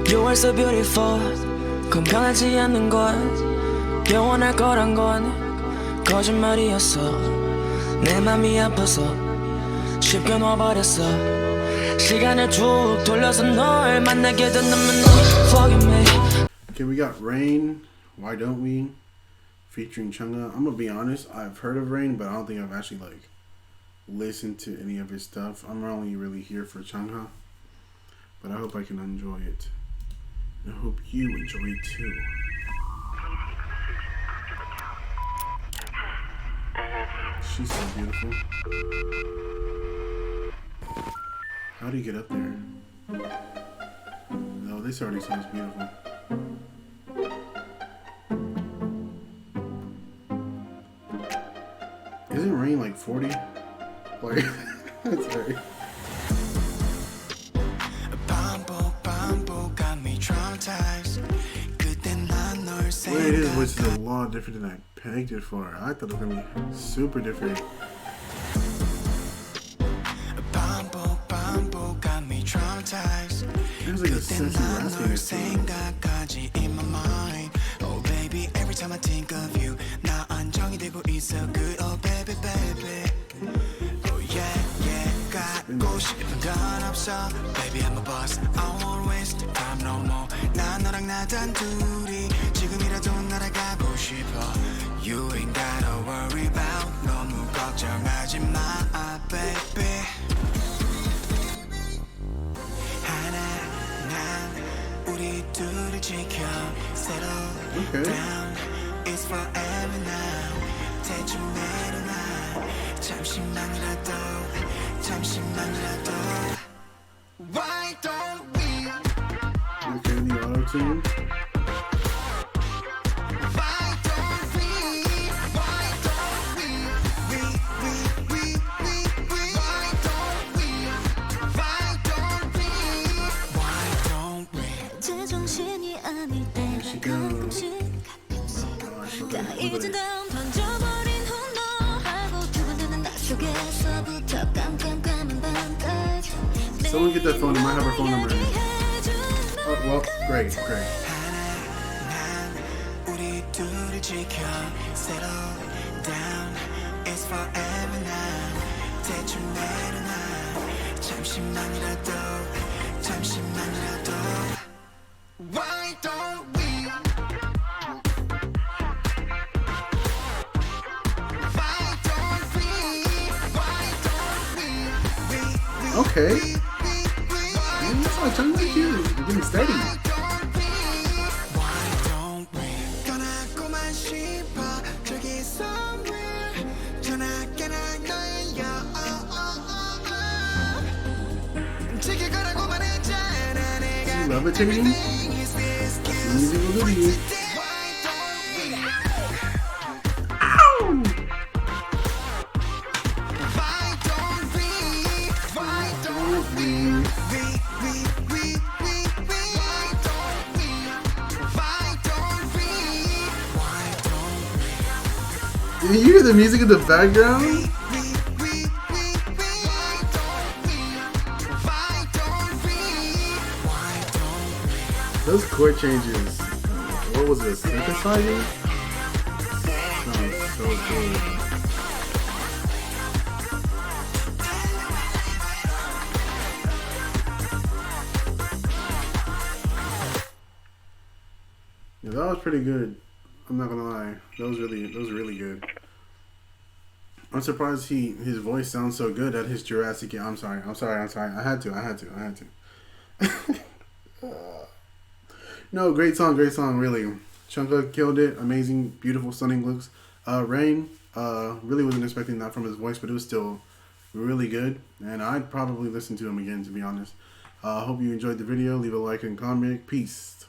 You are so beautiful. 건강하지 않는 것 영원할 거란 건 거짓말이었어. 내 맘이 아파서 쉽게 놔버렸어. 시간을 쭉 돌려서 널 만나게 된다면 forgive me. Okay, we got Rain, Why Don't We, featuring Chungha. I'm gonna be honest, I've heard of Rain, but I don't think I've actually like listened to any of his stuff. I'm only really here for Chungha, but I hope I can enjoy it. I hope you enjoy it too. She's so beautiful. How do you get up there? No, this already sounds beautiful. Isn't Rain like 40? Like, that's very... Wait, his voice is a lot different than I pegged it for. I thought it was gonna be super different. There's like a sexy raspy in oh baby, every time I think of you, 나 안정이 되고 있어. Good, oh baby, baby. Oh yeah, yeah. 갖고 싶은 건 없어. Baby, I'm a boss. I won't waste time no more. 난 너랑 나 단둘이 지금이라도 날아가고 싶어. You ain't gotta worry about 너무 걱정하지 마, baby. 우리 둘을 지켜. Settle down. It's forever now. 대충 내려놔. 잠시만이라도. Why don't we? Okay, the auto tune. Someone get that phone. I might have her phone number. Oh, well, great. Why don't we? Okay. That's not trying to make you. You're getting steady. Levitating? Easy with it. Did you hear the music in the background? Those chord changes. What was this? Synthesizer? Sounds so good. Yeah, that was pretty good. I'm not gonna lie. That was really good. I'm surprised his voice sounds so good at his Jurassic. I'm sorry. I had to. No, great song, really. Chungha killed it. Amazing, beautiful, stunning looks. Rain, really wasn't expecting that from his voice, but it was still really good. And I'd probably listen to him again, to be honest. Hope you enjoyed the video. Leave a like and comment. Peace.